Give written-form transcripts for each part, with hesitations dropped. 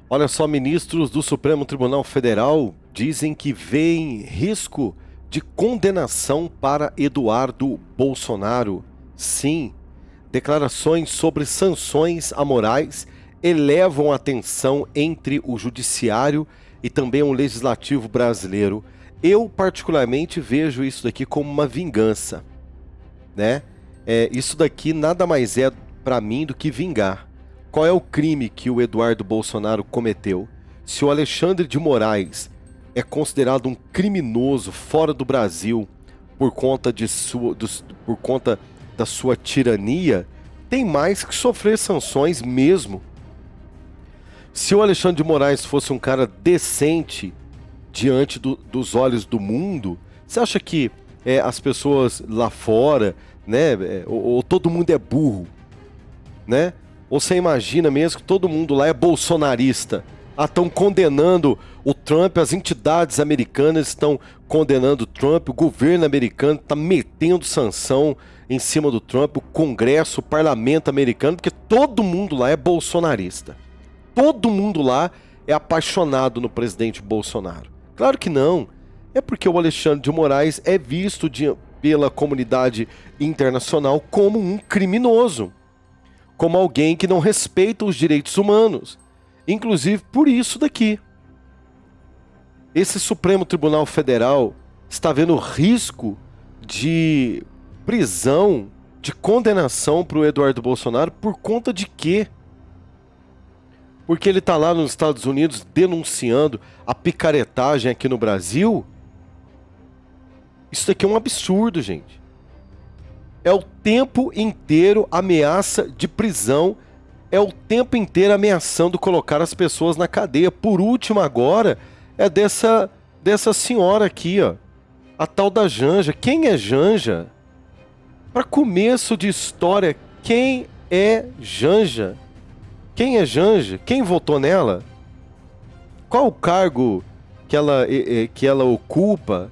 Olha só, ministros do Supremo Tribunal Federal dizem que veem risco de condenação para Eduardo Bolsonaro. Sim, declarações sobre sanções amorais elevam a tensão entre o judiciário e também o legislativo brasileiro. Eu particularmente vejo isso daqui como uma vingança, né? Isso daqui nada mais é para mim do que vingar. Qual é o crime que o Eduardo Bolsonaro cometeu? Se o Alexandre de Moraes é considerado um criminoso fora do Brasil por conta da sua tirania, tem mais que sofrer sanções mesmo. Se o Alexandre de Moraes fosse um cara decente diante dos olhos do mundo, você acha que as pessoas lá fora, né, ou todo mundo é burro, né? Ou você imagina mesmo que todo mundo lá é bolsonarista? Estão condenando o Trump, as entidades americanas estão condenando o Trump, o governo americano está metendo sanção em cima do Trump, o Congresso, o parlamento americano, porque todo mundo lá é bolsonarista. Todo mundo lá é apaixonado no presidente Bolsonaro. Claro que não. É porque o Alexandre de Moraes é visto pela comunidade internacional como um criminoso, como alguém que não respeita os direitos humanos. Inclusive por isso daqui. Esse Supremo Tribunal Federal está vendo risco de prisão, de condenação para o Eduardo Bolsonaro por conta de quê? Porque ele está lá nos Estados Unidos denunciando a picaretagem aqui no Brasil? Isso daqui é um absurdo, gente. É o tempo inteiro ameaça de prisão, é o tempo inteiro ameaçando colocar as pessoas na cadeia. Por último agora, é dessa senhora aqui, ó, a tal da Janja. Quem é Janja? Para começo de história, quem é Janja? Quem é Janja? Quem votou nela? Qual o cargo que ela ocupa?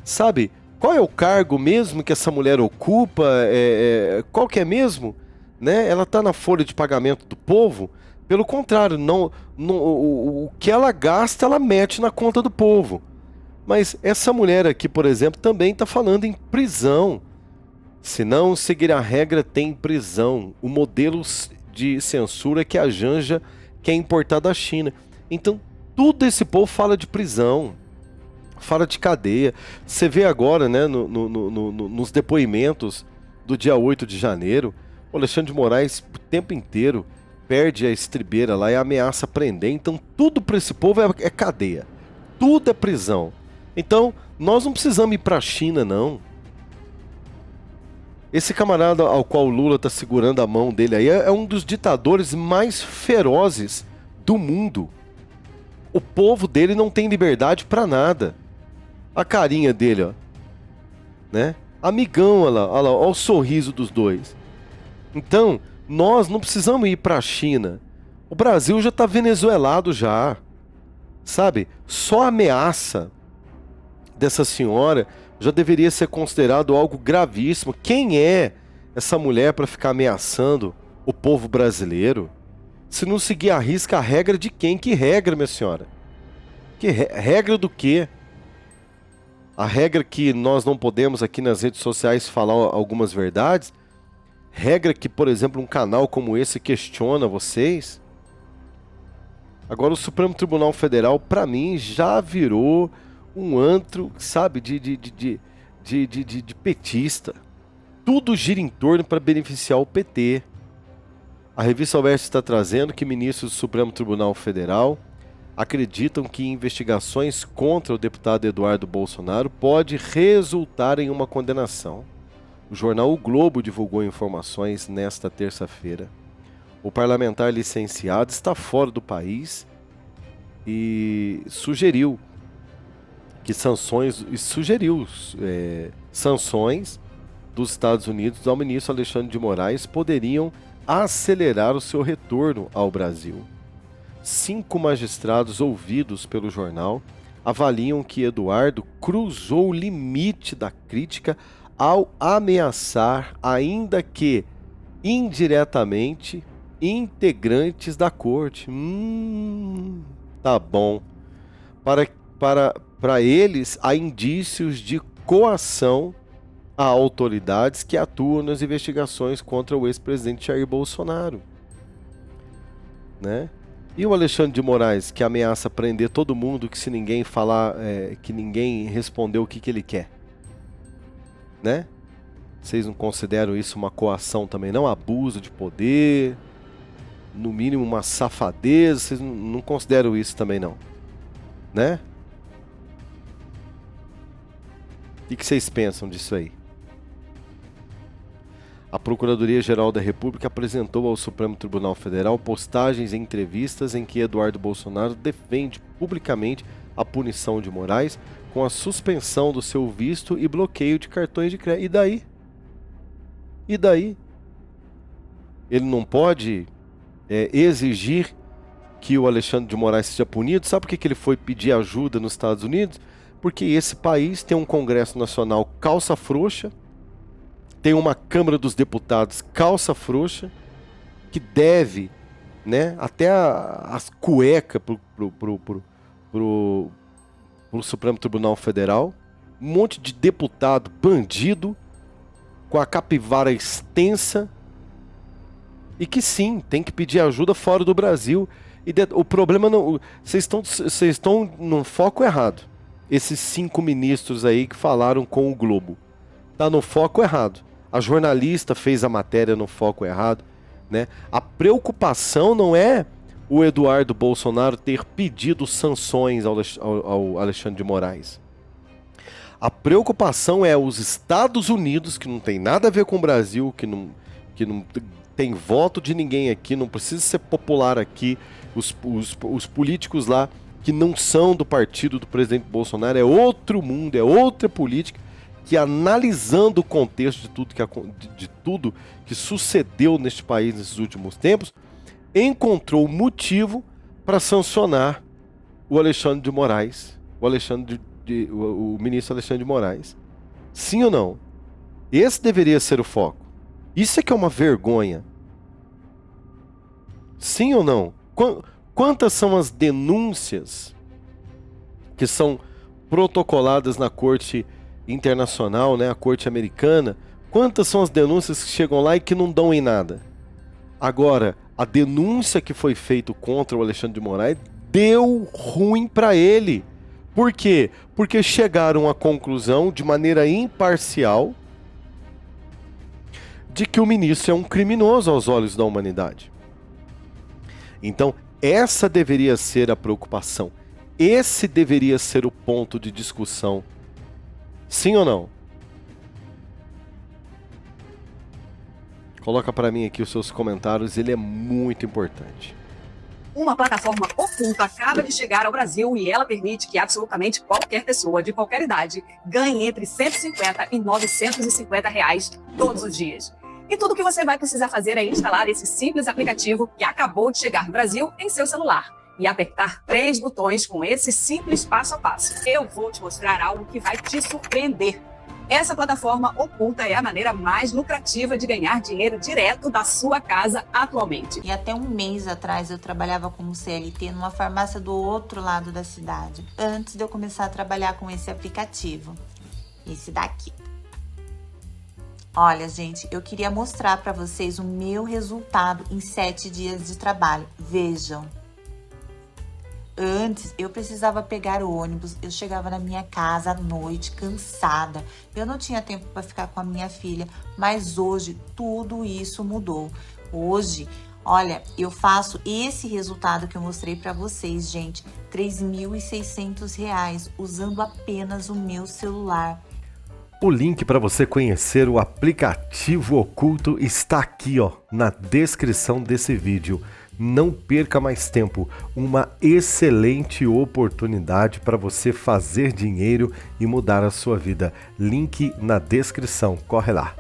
Sabe? Qual é o cargo mesmo que essa mulher ocupa? Qual que é mesmo? Né? Ela está na folha de pagamento do povo? Pelo contrário, o que ela gasta, ela mete na conta do povo. Mas essa mulher aqui, por exemplo, também está falando em prisão. Se não seguir a regra, tem prisão. O modelo de censura que a Janja quer importar da China. Então, tudo esse povo fala de prisão, fala de cadeia. Você vê agora, né, nos depoimentos do dia 8 de janeiro, o Alexandre de Moraes o tempo inteiro perde a estribeira lá e ameaça prender. Então, tudo para esse povo é cadeia. Tudo é prisão. Então, nós não precisamos ir para a China, não. Esse camarada ao qual o Lula está segurando a mão dele aí é um dos ditadores mais ferozes do mundo. O povo dele não tem liberdade para nada. A carinha dele, ó, né? Amigão, olha lá, olha o sorriso dos dois. Então, nós não precisamos ir para a China. O Brasil já está venezuelado já, sabe? Só a ameaça dessa senhora já deveria ser considerado algo gravíssimo. Quem é essa mulher para ficar ameaçando o povo brasileiro? Se não seguir a risca, a regra de quem? Que regra, minha senhora? Que regra do quê? A regra que nós não podemos aqui nas redes sociais falar algumas verdades? Regra que, por exemplo, um canal como esse questiona vocês? Agora, o Supremo Tribunal Federal, para mim, já virou um antro, sabe, de petista. Tudo gira em torno para beneficiar o PT. A revista Oeste está trazendo que ministros do Supremo Tribunal Federal acreditam que investigações contra o deputado Eduardo Bolsonaro pode resultar em uma condenação. O jornal O Globo divulgou informações nesta terça-feira. O parlamentar licenciado está fora do país e sugeriu sanções dos Estados Unidos ao ministro Alexandre de Moraes poderiam acelerar o seu retorno ao Brasil. 5 magistrados ouvidos pelo jornal avaliam que Eduardo cruzou o limite da crítica ao ameaçar, ainda que indiretamente, integrantes da corte. Tá bom. Para eles, há indícios de coação a autoridades que atuam nas investigações contra o ex-presidente Jair Bolsonaro, né? E o Alexandre de Moraes, que ameaça prender todo mundo que se ninguém falar, que ninguém responder o que ele quer, né? Vocês não consideram isso uma coação também, não? Abuso de poder, no mínimo uma safadeza, vocês não consideram isso também não, né? O que vocês pensam disso aí? A Procuradoria-Geral da República apresentou ao Supremo Tribunal Federal postagens e entrevistas em que Eduardo Bolsonaro defende publicamente a punição de Moraes com a suspensão do seu visto e bloqueio de cartões de crédito. E daí? E daí? Ele não pode exigir que o Alexandre de Moraes seja punido? Sabe por que ele foi pedir ajuda nos Estados Unidos? Porque esse país tem um Congresso Nacional calça frouxa, tem uma Câmara dos Deputados calça frouxa, que deve, né, até as cuecas pro Supremo Tribunal Federal, um monte de deputado bandido, com a capivara extensa, e que sim, tem que pedir ajuda fora do Brasil. E o problema não... Vocês estão no foco errado. Esses 5 ministros aí que falaram com o Globo. Tá no foco errado. A jornalista fez a matéria no foco errado, né? A preocupação não é o Eduardo Bolsonaro ter pedido sanções ao Alexandre de Moraes. A preocupação é os Estados Unidos, que não tem nada a ver com o Brasil, que não tem voto de ninguém aqui, não precisa ser popular aqui, os políticos lá que não são do partido do presidente Bolsonaro, é outro mundo, é outra política, que analisando o contexto de tudo que sucedeu neste país nesses últimos tempos, encontrou motivo para sancionar o Alexandre de Moraes, o ministro Alexandre de Moraes. Sim ou não? Esse deveria ser o foco. Isso é que é uma vergonha. Sim ou não? Quantas são as denúncias que são protocoladas na Corte Internacional, né, a Corte Americana? Quantas são as denúncias que chegam lá e que não dão em nada? Agora, a denúncia que foi feita contra o Alexandre de Moraes deu ruim para ele. Por quê? Porque chegaram à conclusão, de maneira imparcial, de que o ministro é um criminoso aos olhos da humanidade. Então, essa deveria ser a preocupação. Esse deveria ser o ponto de discussão. Sim ou não? Coloca para mim aqui os seus comentários, ele é muito importante. Uma plataforma oculta acaba de chegar ao Brasil e ela permite que absolutamente qualquer pessoa de qualquer idade ganhe entre 150 e 950 reais todos os dias. E tudo que você vai precisar fazer é instalar esse simples aplicativo que acabou de chegar no Brasil em seu celular e apertar 3 botões com esse simples passo a passo. Eu vou te mostrar algo que vai te surpreender. Essa plataforma oculta é a maneira mais lucrativa de ganhar dinheiro direto da sua casa atualmente. E até um mês atrás eu trabalhava como CLT numa farmácia do outro lado da cidade, antes de eu começar a trabalhar com esse aplicativo. Esse daqui. Olha, gente, eu queria mostrar para vocês o meu resultado em 7 dias de trabalho. Vejam. Antes, eu precisava pegar o ônibus, eu chegava na minha casa à noite, cansada. Eu não tinha tempo para ficar com a minha filha, mas hoje tudo isso mudou. Hoje, olha, eu faço esse resultado que eu mostrei para vocês, gente, R$ 3.600 usando apenas o meu celular. O link para você conhecer o aplicativo oculto está aqui, ó, na descrição desse vídeo. Não perca mais tempo, uma excelente oportunidade para você fazer dinheiro e mudar a sua vida. Link na descrição, corre lá.